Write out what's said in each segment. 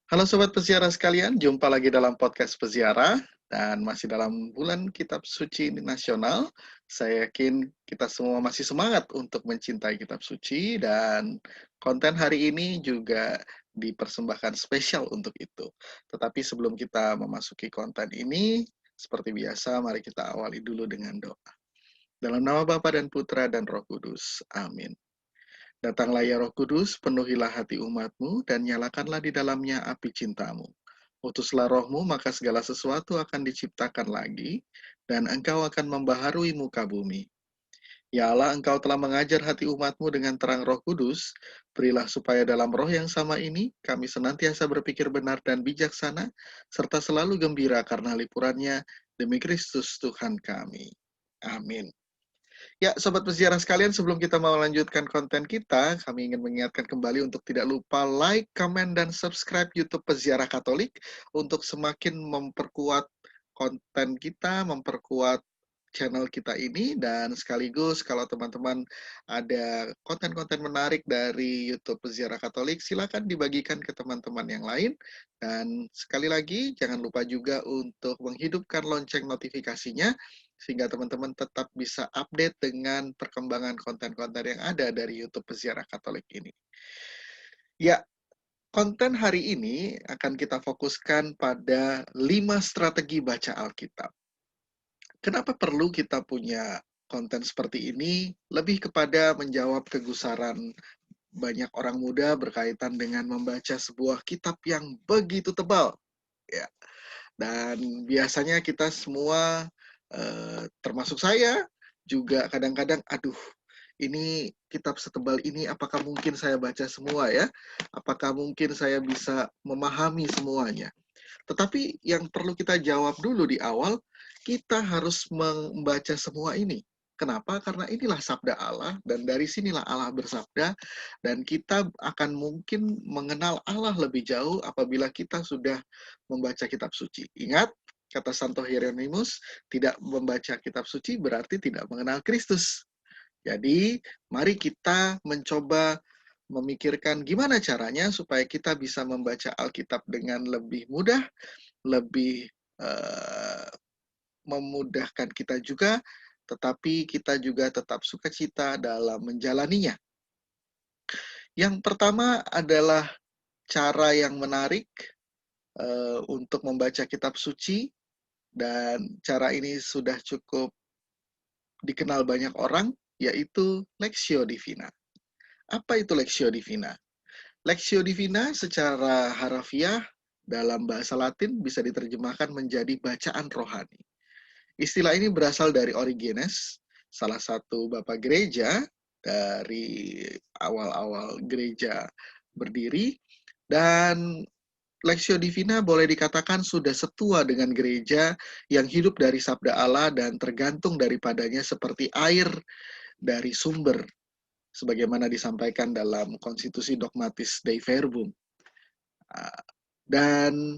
Halo Sobat Peziarah sekalian, jumpa lagi dalam podcast Peziarah dan masih dalam bulan Kitab Suci Nasional. Saya yakin kita semua masih semangat untuk mencintai Kitab Suci dan konten hari ini juga dipersembahkan spesial untuk itu. Tetapi sebelum kita memasuki konten ini, seperti biasa mari kita awali dulu dengan doa. Dalam nama Bapa dan Putra dan Roh Kudus. Amin. Datanglah ya Roh Kudus, penuhilah hati umatmu, dan nyalakanlah di dalamnya api cintamu. Utuslah rohmu, maka segala sesuatu akan diciptakan lagi, dan engkau akan membaharui muka bumi. Ya Allah, engkau telah mengajar hati umatmu dengan terang Roh Kudus, berilah supaya dalam roh yang sama ini, kami senantiasa berpikir benar dan bijaksana, serta selalu gembira karena lipurannya, demi Kristus Tuhan kami. Amin. Ya, Sobat Peziarah sekalian, sebelum kita mau melanjutkan konten kita, kami ingin mengingatkan kembali untuk tidak lupa like, comment, dan subscribe YouTube Peziarah Katolik untuk semakin memperkuat konten kita, memperkuat channel kita ini, dan sekaligus kalau teman-teman ada konten-konten menarik dari YouTube Peziarah Katolik, silakan dibagikan ke teman-teman yang lain. Dan sekali lagi, jangan lupa juga untuk menghidupkan lonceng notifikasinya, sehingga teman-teman tetap bisa update dengan perkembangan konten-konten yang ada dari YouTube Peziarah Katolik ini. Ya, konten hari ini akan kita fokuskan pada 5 strategi baca Alkitab. Kenapa perlu kita punya konten seperti ini? Lebih kepada menjawab kegusaran banyak orang muda berkaitan dengan membaca sebuah kitab yang begitu tebal. Ya, dan biasanya kita semua, termasuk saya, juga kadang-kadang, "Aduh, ini kitab setebal ini apakah mungkin saya baca semua ya? Apakah mungkin saya bisa memahami semuanya?" Tetapi yang perlu kita jawab dulu di awal, kita harus membaca semua ini. Kenapa? Karena inilah sabda Allah, dan dari sinilah Allah bersabda, dan kita akan mungkin mengenal Allah lebih jauh apabila kita sudah membaca kitab suci. Ingat, kata Santo Hieronymus, tidak membaca kitab suci berarti tidak mengenal Kristus. Jadi, mari kita mencoba memikirkan gimana caranya supaya kita bisa membaca Alkitab dengan lebih mudah, lebih memudahkan kita juga, tetapi kita juga tetap sukacita dalam menjalaninya. Yang pertama adalah cara yang menarik untuk membaca kitab suci, dan cara ini sudah cukup dikenal banyak orang, yaitu Lectio Divina. Apa itu Lectio Divina? Lectio Divina secara harafiah dalam bahasa Latin bisa diterjemahkan menjadi bacaan rohani. Istilah ini berasal dari Origenes, salah satu bapak gereja dari awal-awal gereja berdiri, dan Lectio Divina boleh dikatakan sudah setua dengan gereja yang hidup dari sabda Allah dan tergantung daripadanya seperti air dari sumber, sebagaimana disampaikan dalam Konstitusi Dogmatis Dei Verbum. Dan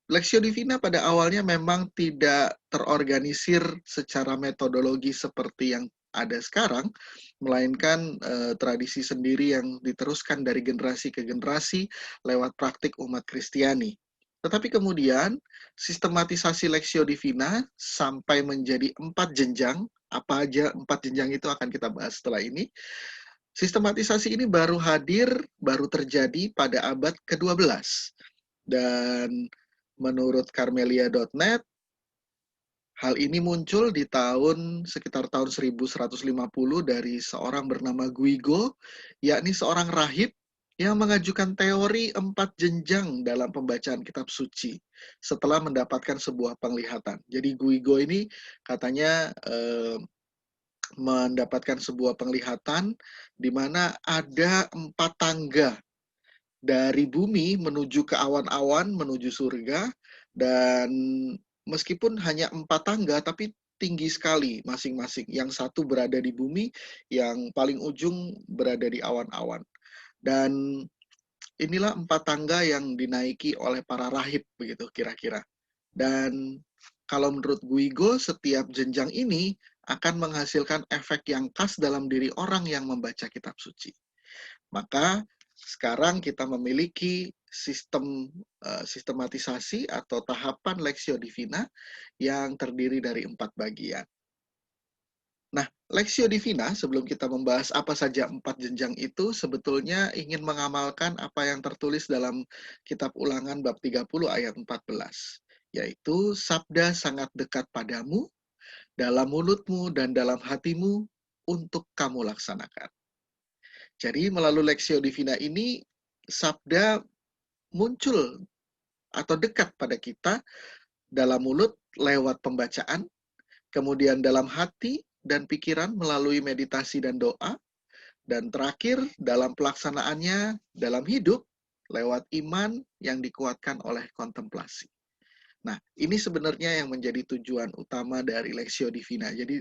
Lectio Divina pada awalnya memang tidak terorganisir secara metodologi seperti yang ada sekarang, melainkan tradisi sendiri yang diteruskan dari generasi ke generasi lewat praktik umat Kristiani. Tetapi kemudian sistematisasi Lectio Divina sampai menjadi 4 jenjang. Apa aja 4 jenjang itu akan kita bahas setelah ini. Sistematisasi ini baru hadir, baru terjadi pada abad ke-12. Dan menurut Carmelia.net, hal ini muncul di sekitar tahun 1150 dari seorang bernama Guigo, yakni seorang rahib yang mengajukan teori 4 jenjang dalam pembacaan kitab suci setelah mendapatkan sebuah penglihatan. Jadi Guigo ini katanya mendapatkan sebuah penglihatan di mana ada 4 tangga dari bumi menuju ke awan-awan, menuju surga, dan meskipun hanya 4 tangga, tapi tinggi sekali masing-masing. Yang satu berada di bumi, yang paling ujung berada di awan-awan. Dan inilah 4 tangga yang dinaiki oleh para rahib, begitu kira-kira. Dan kalau menurut Guigo, setiap jenjang ini akan menghasilkan efek yang khas dalam diri orang yang membaca kitab suci. Maka sekarang kita memiliki sistematisasi atau tahapan Lexio Divina yang terdiri dari 4 bagian. Nah, Lexio Divina, sebelum kita membahas apa saja 4 jenjang itu, sebetulnya ingin mengamalkan apa yang tertulis dalam kitab Ulangan bab 30 ayat 14, yaitu sabda sangat dekat padamu, dalam mulutmu dan dalam hatimu untuk kamu laksanakan. Jadi melalui Lexio Divina ini, sabda muncul atau dekat pada kita dalam mulut lewat pembacaan, kemudian dalam hati dan pikiran melalui meditasi dan doa, dan terakhir dalam pelaksanaannya dalam hidup lewat iman yang dikuatkan oleh kontemplasi. Nah, ini sebenarnya yang menjadi tujuan utama dari Lexio Divina. Jadi,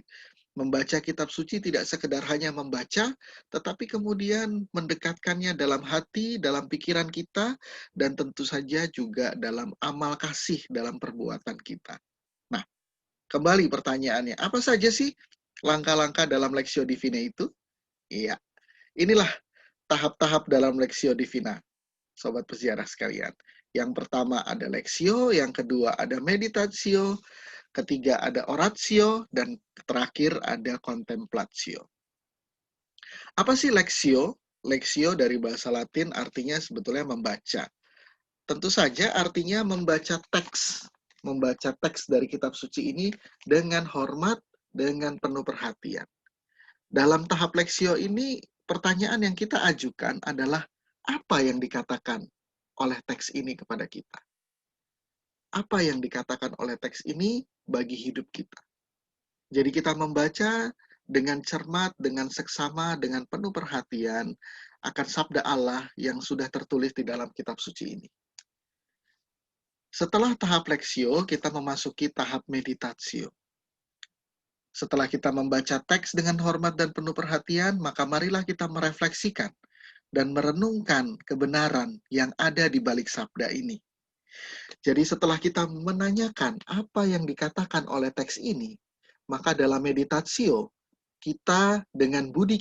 membaca kitab suci tidak sekedar hanya membaca, tetapi kemudian mendekatkannya dalam hati, dalam pikiran kita, dan tentu saja juga dalam amal kasih dalam perbuatan kita. Nah, kembali pertanyaannya, apa saja sih langkah-langkah dalam Lexio Divina itu? Iya, inilah tahap-tahap dalam Lexio Divina, Sobat Peziarah sekalian. Yang pertama ada Lexio, yang kedua ada Meditatio, ketiga ada Oratio, dan terakhir ada Contemplatio. Apa sih Lexio? Lexio dari bahasa Latin artinya sebetulnya membaca. Tentu saja artinya membaca teks dari kitab suci ini dengan hormat, dengan penuh perhatian. Dalam tahap Lexio ini, pertanyaan yang kita ajukan adalah apa yang dikatakan oleh teks ini kepada kita? Apa yang dikatakan oleh teks ini bagi hidup kita? Jadi kita membaca dengan cermat, dengan seksama, dengan penuh perhatian akan sabda Allah yang sudah tertulis di dalam kitab suci ini. Setelah tahap Lexio, kita memasuki tahap Meditatio. Setelah kita membaca teks dengan hormat dan penuh perhatian, maka marilah kita merefleksikan dan merenungkan kebenaran yang ada di balik sabda ini. Jadi setelah kita menanyakan apa yang dikatakan oleh teks ini, maka dalam meditatio, kita dengan budi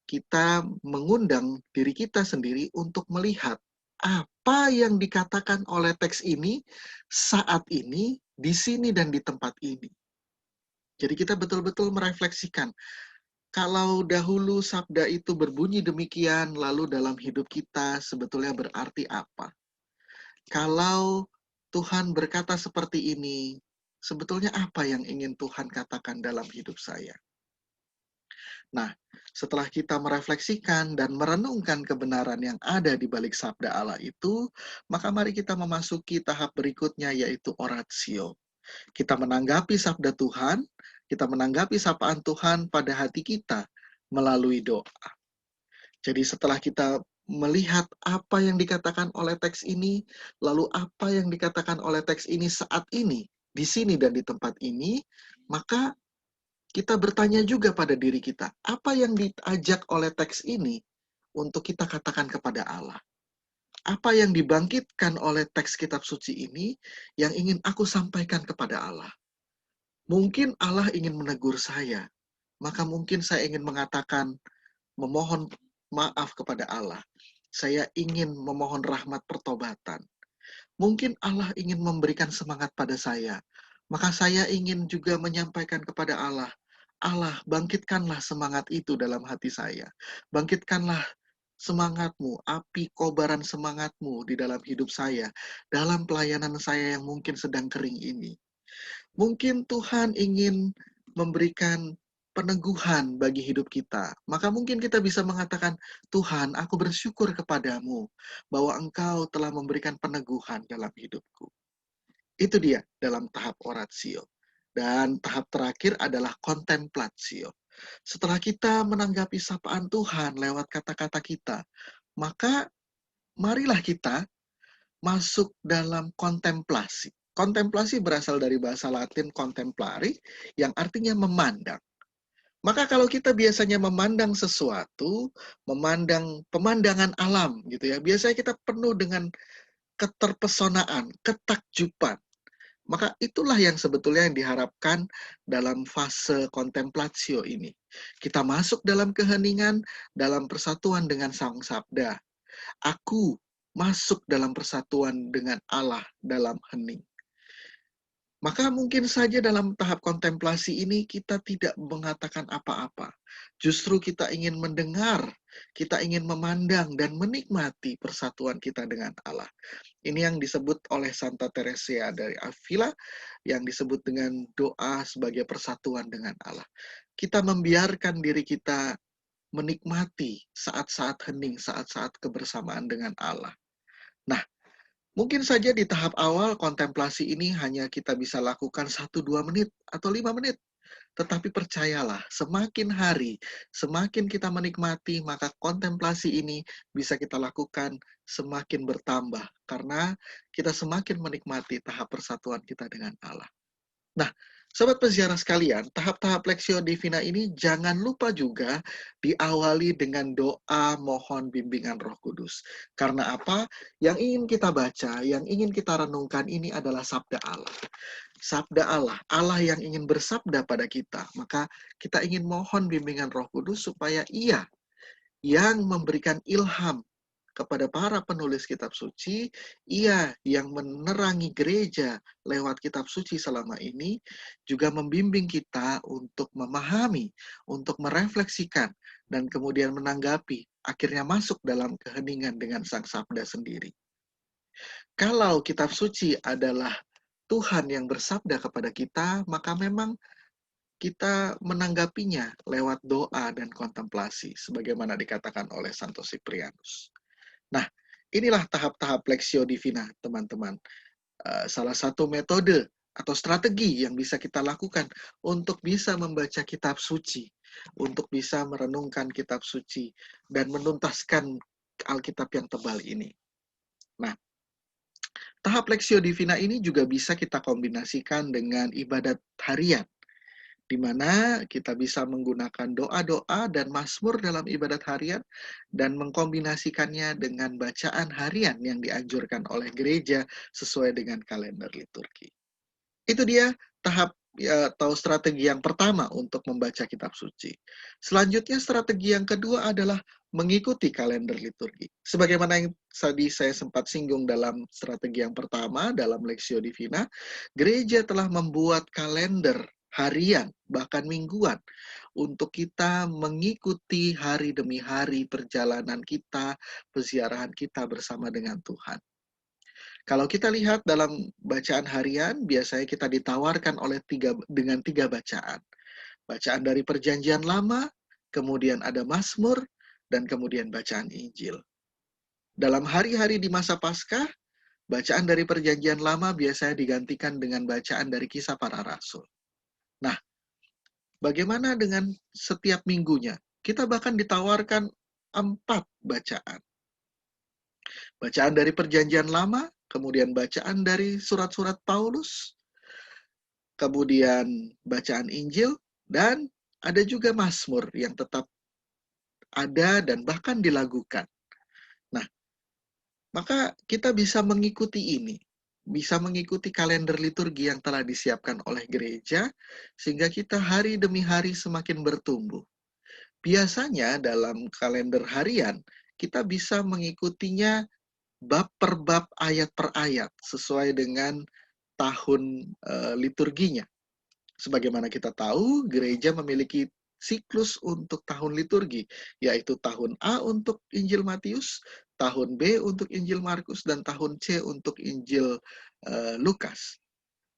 kita mengundang diri kita sendiri untuk melihat apa yang dikatakan oleh teks ini saat ini, di sini dan di tempat ini. Jadi kita betul-betul merefleksikan, kalau dahulu sabda itu berbunyi demikian, lalu dalam hidup kita sebetulnya berarti apa? Kalau Tuhan berkata seperti ini, sebetulnya apa yang ingin Tuhan katakan dalam hidup saya? Nah, setelah kita merefleksikan dan merenungkan kebenaran yang ada di balik sabda Allah itu, maka mari kita memasuki tahap berikutnya, yaitu oratio. Kita menanggapi sabda Tuhan, kita menanggapi sapaan Tuhan pada hati kita melalui doa. Jadi setelah kita melihat apa yang dikatakan oleh teks ini, lalu apa yang dikatakan oleh teks ini saat ini, di sini dan di tempat ini, maka kita bertanya juga pada diri kita, apa yang diajak oleh teks ini untuk kita katakan kepada Allah? Apa yang dibangkitkan oleh teks kitab suci ini yang ingin aku sampaikan kepada Allah? Mungkin Allah ingin menegur saya, maka mungkin saya ingin mengatakan, memohon maaf kepada Allah. Saya ingin memohon rahmat pertobatan. Mungkin Allah ingin memberikan semangat pada saya, maka saya ingin juga menyampaikan kepada Allah, Allah, bangkitkanlah semangat itu dalam hati saya. Bangkitkanlah semangatmu, api kobaran semangatmu di dalam hidup saya, dalam pelayanan saya yang mungkin sedang kering ini. Mungkin Tuhan ingin memberikan peneguhan bagi hidup kita. Maka mungkin kita bisa mengatakan, Tuhan, aku bersyukur kepadamu bahwa Engkau telah memberikan peneguhan dalam hidupku. Itu dia dalam tahap oratio. Dan tahap terakhir adalah contemplatio. Setelah kita menanggapi sapaan Tuhan lewat kata-kata kita, maka marilah kita masuk dalam kontemplasi. Kontemplasi berasal dari bahasa Latin contemplare, yang artinya memandang. Maka kalau kita biasanya memandang sesuatu, memandang pemandangan alam gitu ya, biasanya kita penuh dengan keterpesonaan, ketakjuban. Maka itulah yang sebetulnya yang diharapkan dalam fase kontemplatio ini. Kita masuk dalam keheningan, dalam persatuan dengan Sang Sabda. Aku masuk dalam persatuan dengan Allah dalam hening. Maka mungkin saja dalam tahap kontemplasi ini kita tidak mengatakan apa-apa. Justru kita ingin mendengar, kita ingin memandang dan menikmati persatuan kita dengan Allah. Ini yang disebut oleh Santa Teresia dari Avila, yang disebut dengan doa sebagai persatuan dengan Allah. Kita membiarkan diri kita menikmati saat-saat hening, saat-saat kebersamaan dengan Allah. Nah, mungkin saja di tahap awal kontemplasi ini hanya kita bisa lakukan 1-2 menit atau 5 menit. Tetapi percayalah, semakin hari, semakin kita menikmati, maka kontemplasi ini bisa kita lakukan semakin bertambah. Karena kita semakin menikmati tahap persatuan kita dengan Allah. Nah, sobat peziarah sekalian, tahap-tahap Lexio Divina ini jangan lupa juga diawali dengan doa mohon bimbingan Roh Kudus. Karena apa? Yang ingin kita baca, yang ingin kita renungkan ini adalah sabda Allah. Sabda Allah, Allah yang ingin bersabda pada kita. Maka kita ingin mohon bimbingan Roh Kudus supaya Ia yang memberikan ilham kepada para penulis kitab suci, Ia yang menerangi gereja lewat kitab suci selama ini, juga membimbing kita untuk memahami, untuk merefleksikan, dan kemudian menanggapi, akhirnya masuk dalam keheningan dengan Sang Sabda sendiri. Kalau kitab suci adalah Tuhan yang bersabda kepada kita, maka memang kita menanggapinya lewat doa dan kontemplasi, sebagaimana dikatakan oleh Santo Cyprianus. Nah, inilah tahap-tahap Lexio Divina, teman-teman. Salah satu metode atau strategi yang bisa kita lakukan untuk bisa membaca kitab suci, untuk bisa merenungkan kitab suci, dan menuntaskan Alkitab yang tebal ini. Nah, tahap Lexio Divina ini juga bisa kita kombinasikan dengan ibadat harian, di mana kita bisa menggunakan doa-doa dan mazmur dalam ibadat harian dan mengkombinasikannya dengan bacaan harian yang dianjurkan oleh gereja sesuai dengan kalender liturgi. Itu dia tahap atau strategi yang pertama untuk membaca kitab suci. Selanjutnya strategi yang kedua adalah mengikuti kalender liturgi. Sebagaimana yang tadi saya sempat singgung dalam strategi yang pertama, dalam Lexio Divina, gereja telah membuat kalender harian, bahkan mingguan, untuk kita mengikuti hari demi hari perjalanan kita, peziarahan kita bersama dengan Tuhan. Kalau kita lihat dalam bacaan harian, biasanya kita ditawarkan dengan tiga bacaan. Bacaan dari Perjanjian Lama, kemudian ada Mazmur, dan kemudian bacaan Injil. Dalam hari-hari di masa Paskah, bacaan dari Perjanjian Lama biasanya digantikan dengan bacaan dari Kisah Para Rasul. Nah, bagaimana dengan setiap minggunya? Kita bahkan ditawarkan 4 bacaan. Bacaan dari Perjanjian Lama, kemudian bacaan dari surat-surat Paulus, kemudian bacaan Injil, dan ada juga Mazmur yang tetap ada dan bahkan dilakukan. Nah, maka kita bisa mengikuti ini, bisa mengikuti kalender liturgi yang telah disiapkan oleh gereja, sehingga kita hari demi hari semakin bertumbuh. Biasanya dalam kalender harian, kita bisa mengikutinya bab per bab, ayat per ayat, sesuai dengan tahun liturginya. Sebagaimana kita tahu, gereja memiliki siklus untuk tahun liturgi, yaitu tahun A untuk Injil Matius, tahun B untuk Injil Markus, dan tahun C untuk Injil Lukas.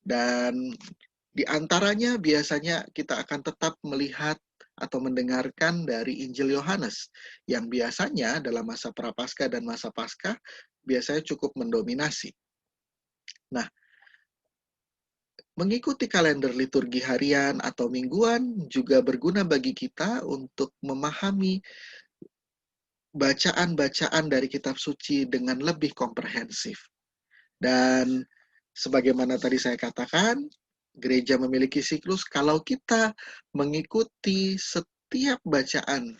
Dan di antaranya biasanya kita akan tetap melihat atau mendengarkan dari Injil Yohanes, yang biasanya dalam masa Prapaskah dan masa Paskah biasanya cukup mendominasi. Nah, mengikuti kalender liturgi harian atau mingguan juga berguna bagi kita untuk memahami bacaan-bacaan dari kitab suci dengan lebih komprehensif. Dan sebagaimana tadi saya katakan, gereja memiliki siklus. Kalau kita mengikuti setiap bacaan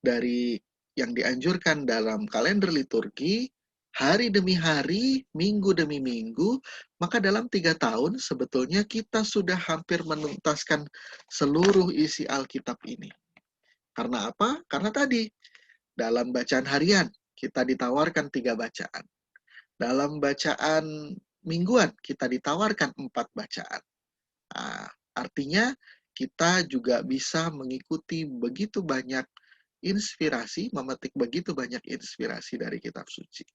dari yang dianjurkan dalam kalender liturgi, hari demi hari, minggu demi minggu, maka dalam 3 tahun sebetulnya kita sudah hampir menuntaskan seluruh isi Alkitab ini. Karena apa? Karena tadi, dalam bacaan harian, kita ditawarkan 3 bacaan. Dalam bacaan mingguan, kita ditawarkan 4 bacaan. Nah, artinya kita juga bisa mengikuti begitu banyak inspirasi, memetik begitu banyak inspirasi dari kitab suci.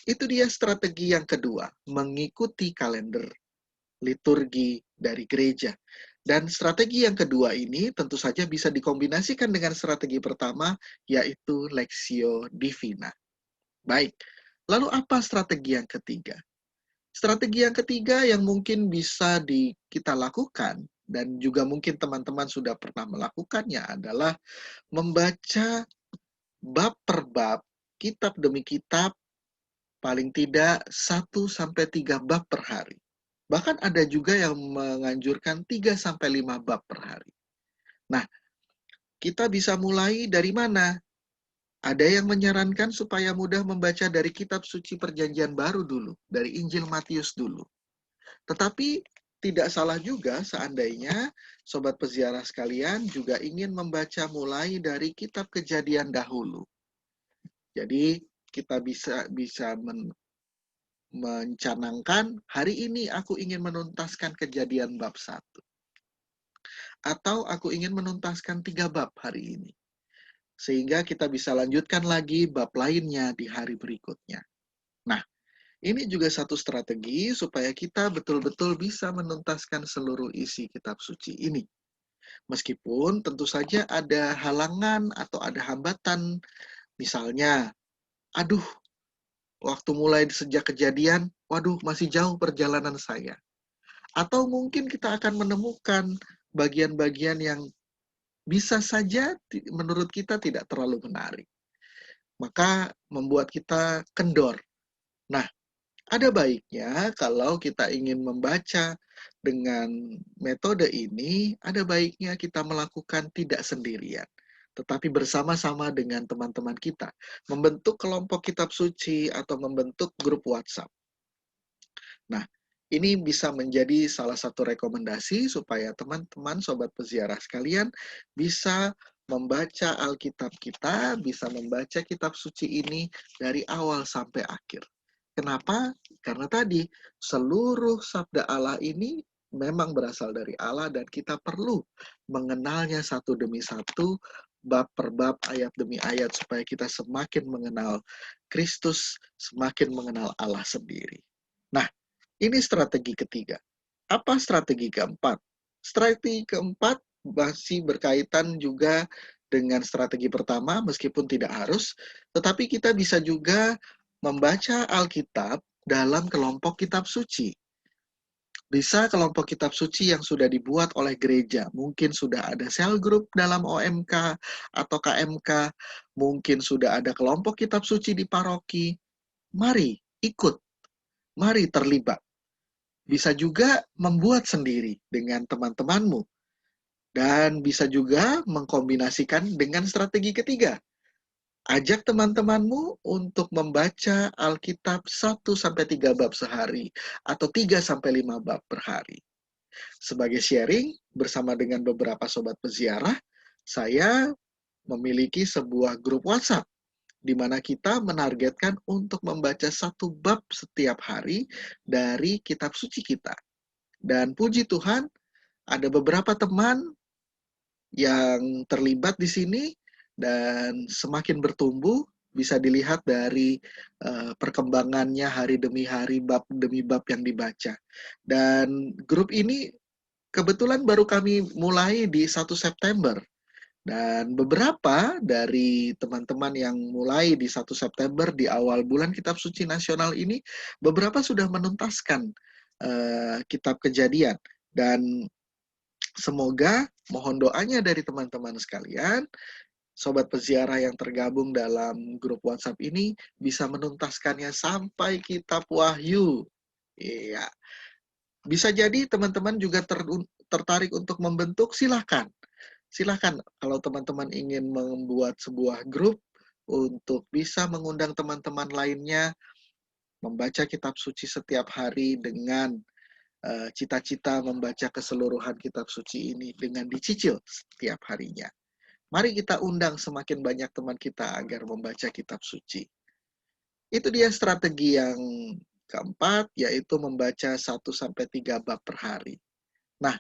Itu dia strategi yang kedua, mengikuti kalender liturgi dari gereja. Dan strategi yang kedua ini tentu saja bisa dikombinasikan dengan strategi pertama, yaitu Lectio Divina. Baik, lalu apa strategi yang ketiga? Strategi yang ketiga yang mungkin bisa kita lakukan, dan juga mungkin teman-teman sudah pernah melakukannya, adalah membaca bab per bab, kitab demi kitab, paling tidak 1 sampai 3 bab per hari. Bahkan ada juga yang menganjurkan 3 sampai 5 bab per hari. Nah, kita bisa mulai dari mana? Ada yang menyarankan supaya mudah membaca dari kitab suci Perjanjian Baru dulu, dari Injil Matius dulu. Tetapi tidak salah juga seandainya sobat peziarah sekalian juga ingin membaca mulai dari kitab Kejadian dahulu. Jadi kita bisa mencanangkan, hari ini aku ingin menuntaskan Kejadian bab 1. Atau aku ingin menuntaskan 3 bab hari ini. Sehingga kita bisa lanjutkan lagi bab lainnya di hari berikutnya. Nah, ini juga satu strategi supaya kita betul-betul bisa menuntaskan seluruh isi kitab suci ini. Meskipun tentu saja ada halangan atau ada hambatan, misalnya, aduh, waktu mulai sejak Kejadian, waduh, masih jauh perjalanan saya. Atau mungkin kita akan menemukan bagian-bagian yang bisa saja menurut kita tidak terlalu menarik. Maka membuat kita kendor. Nah, ada baiknya kalau kita ingin membaca dengan metode ini, ada baiknya kita melakukan tidak sendirian, tetapi bersama-sama dengan teman-teman kita, membentuk kelompok kitab suci atau membentuk grup WhatsApp. Nah, ini bisa menjadi salah satu rekomendasi supaya teman-teman sobat peziarah sekalian bisa membaca Alkitab kita, bisa membaca kitab suci ini dari awal sampai akhir. Kenapa? Karena tadi seluruh sabda Allah ini memang berasal dari Allah dan kita perlu mengenalnya satu demi satu, bab per bab, ayat demi ayat supaya kita semakin mengenal Kristus, semakin mengenal Allah sendiri. Nah, ini strategi ketiga. Apa strategi keempat? Strategi keempat masih berkaitan juga dengan strategi pertama, meskipun tidak harus, tetapi kita bisa juga membaca Alkitab dalam kelompok kitab suci. Bisa kelompok kitab suci yang sudah dibuat oleh gereja. Mungkin sudah ada sel grup dalam OMK atau KMK. Mungkin sudah ada kelompok kitab suci di paroki. Mari ikut, mari terlibat. Bisa juga membuat sendiri dengan teman-temanmu. Dan bisa juga mengkombinasikan dengan strategi ketiga. Ajak teman-temanmu untuk membaca Alkitab 1 sampai 3 bab sehari atau 3 sampai 5 bab per hari. Sebagai sharing bersama dengan beberapa sobat peziarah, saya memiliki sebuah grup WhatsApp di mana kita menargetkan untuk membaca 1 bab setiap hari dari kitab suci kita. Dan puji Tuhan, ada beberapa teman yang terlibat di sini dan semakin bertumbuh, bisa dilihat dari perkembangannya hari demi hari, bab demi bab yang dibaca. Dan grup ini kebetulan baru kami mulai di 1 September. Dan beberapa dari teman-teman yang mulai di 1 September di awal bulan Kitab Suci Nasional ini, beberapa sudah menuntaskan kitab Kejadian. Dan semoga mohon doanya dari teman-teman sekalian, sobat peziarah yang tergabung dalam grup WhatsApp ini bisa menuntaskannya sampai kitab Wahyu. Iya. Bisa jadi teman-teman juga tertarik untuk membentuk, silahkan. Silahkan kalau teman-teman ingin membuat sebuah grup untuk bisa mengundang teman-teman lainnya membaca kitab suci setiap hari dengan cita-cita membaca keseluruhan kitab suci ini dengan dicicil setiap harinya. Mari kita undang semakin banyak teman kita agar membaca kitab suci. Itu dia strategi yang keempat, yaitu membaca 1 sampai 3 bab per hari. Nah,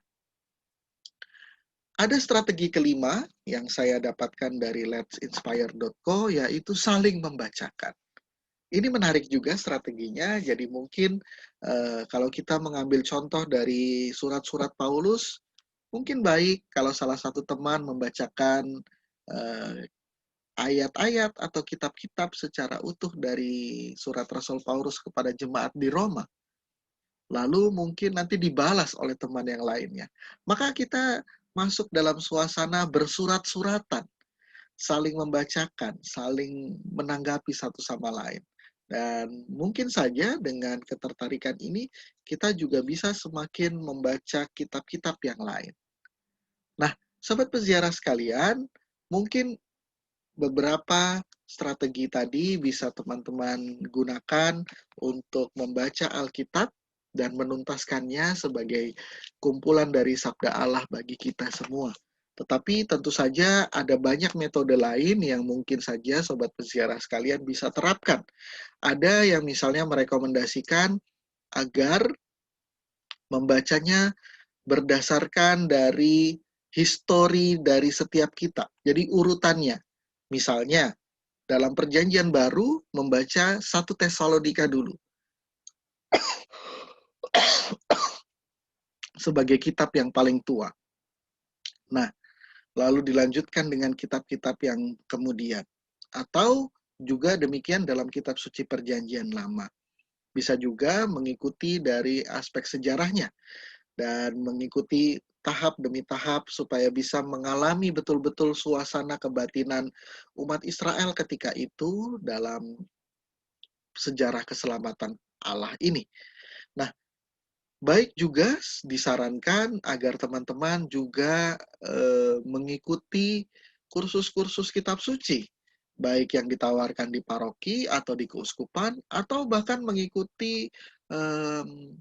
ada strategi kelima yang saya dapatkan dari let'sinspire.co, yaitu saling membacakan. Ini menarik juga strateginya, jadi mungkin kalau kita mengambil contoh dari surat-surat Paulus, mungkin baik kalau salah satu teman membacakan eh, ayat-ayat atau kitab-kitab secara utuh dari surat Rasul Paulus kepada jemaat di Roma. Lalu mungkin nanti dibalas oleh teman yang lainnya. Maka kita masuk dalam suasana bersurat-suratan, saling membacakan, saling menanggapi satu sama lain. Dan mungkin saja dengan ketertarikan ini, kita juga bisa semakin membaca kitab-kitab yang lain. Nah, sobat peziarah sekalian, mungkin beberapa strategi tadi bisa teman-teman gunakan untuk membaca Alkitab dan menuntaskannya sebagai kumpulan dari sabda Allah bagi kita semua. Tetapi tentu saja ada banyak metode lain yang mungkin saja sobat peziarah sekalian bisa terapkan. Ada yang misalnya merekomendasikan agar membacanya berdasarkan dari histori dari setiap kitab. Jadi urutannya. Misalnya, dalam perjanjian baru membaca 1 Tesalonika dulu sebagai kitab yang paling tua. Nah, lalu dilanjutkan dengan kitab-kitab yang kemudian. Atau juga demikian dalam kitab suci perjanjian lama. Bisa juga mengikuti dari aspek sejarahnya dan mengikuti tahap demi tahap supaya bisa mengalami betul-betul suasana kebatinan umat Israel ketika itu dalam sejarah keselamatan Allah ini. Nah, baik juga disarankan agar teman-teman juga mengikuti kursus-kursus kitab suci, baik yang ditawarkan di paroki atau di keuskupan, atau bahkan mengikuti um,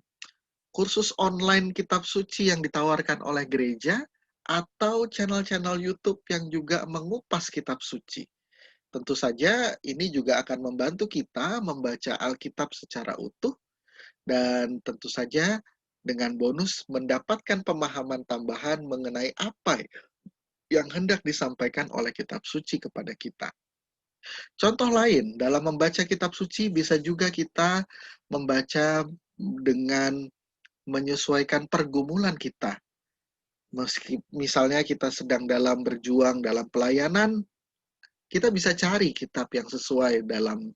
kursus online kitab suci yang ditawarkan oleh gereja, atau channel-channel YouTube yang juga mengupas kitab suci. Tentu saja ini juga akan membantu kita membaca Alkitab secara utuh dan tentu saja dengan bonus mendapatkan pemahaman tambahan mengenai apa yang hendak disampaikan oleh kitab suci kepada kita. Contoh lain, dalam membaca kitab suci bisa juga kita membaca dengan menyesuaikan pergumulan kita. Meski misalnya kita sedang dalam berjuang dalam pelayanan, kita bisa cari kitab yang sesuai dalam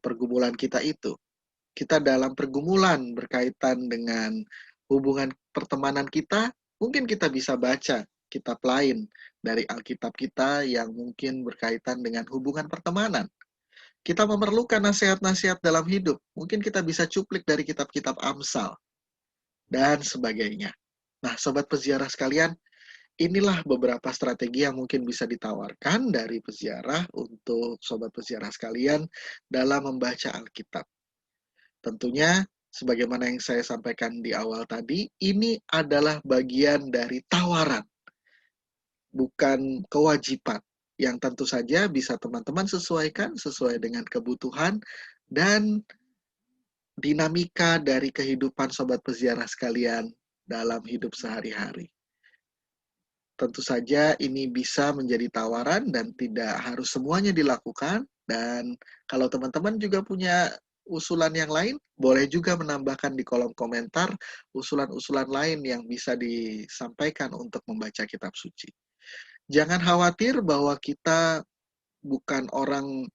pergumulan kita itu. Kita dalam pergumulan berkaitan dengan hubungan pertemanan kita, mungkin kita bisa baca kitab lain dari Alkitab kita yang mungkin berkaitan dengan hubungan pertemanan. Kita memerlukan nasihat-nasihat dalam hidup, mungkin kita bisa cuplik dari kitab-kitab Amsal, dan sebagainya. Nah, sobat peziarah sekalian, inilah beberapa strategi yang mungkin bisa ditawarkan dari peziarah untuk sobat peziarah sekalian dalam membaca Alkitab. Tentunya, sebagaimana yang saya sampaikan di awal tadi, ini adalah bagian dari tawaran, bukan kewajiban, yang tentu saja bisa teman-teman sesuaikan sesuai dengan kebutuhan dan dinamika dari kehidupan sobat peziarah sekalian dalam hidup sehari-hari. Tentu saja ini bisa menjadi tawaran dan tidak harus semuanya dilakukan. Dan kalau teman-teman juga punya usulan yang lain, boleh juga menambahkan di kolom komentar usulan-usulan lain yang bisa disampaikan untuk membaca kitab suci. Jangan khawatir bahwa kita bukan orang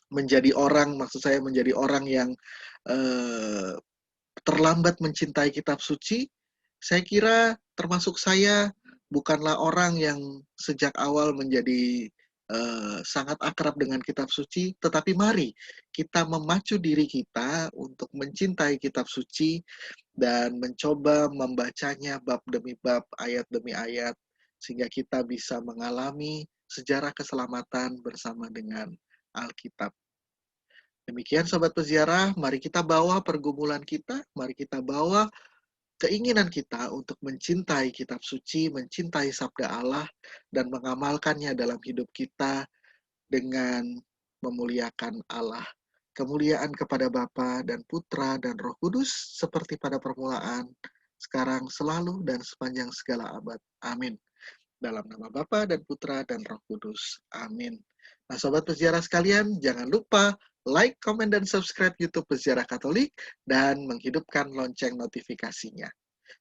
maksud saya menjadi orang yang eh, terlambat mencintai kitab suci. Saya kira termasuk saya bukanlah orang yang sejak awal menjadi sangat akrab dengan kitab suci, tetapi mari kita memacu diri kita untuk mencintai kitab suci dan mencoba membacanya bab demi bab, ayat demi ayat, sehingga kita bisa mengalami sejarah keselamatan bersama dengan Alkitab. Demikian Sobat Peziarah, mari kita bawa pergumulan kita, mari kita bawa keinginan kita untuk mencintai kitab suci, mencintai sabda Allah, dan mengamalkannya dalam hidup kita dengan memuliakan Allah. kemuliaan kepada Bapa dan Putra dan Roh Kudus, seperti pada permulaan, sekarang, selalu, dan sepanjang segala abad. Amin. Dalam nama Bapa dan Putra dan Roh Kudus. Amin. Nah, Sobat Peziarah sekalian, jangan lupa like, komen, dan subscribe YouTube Peziarah Katolik, dan menghidupkan lonceng notifikasinya.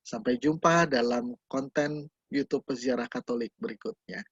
Sampai jumpa dalam konten YouTube Peziarah Katolik berikutnya.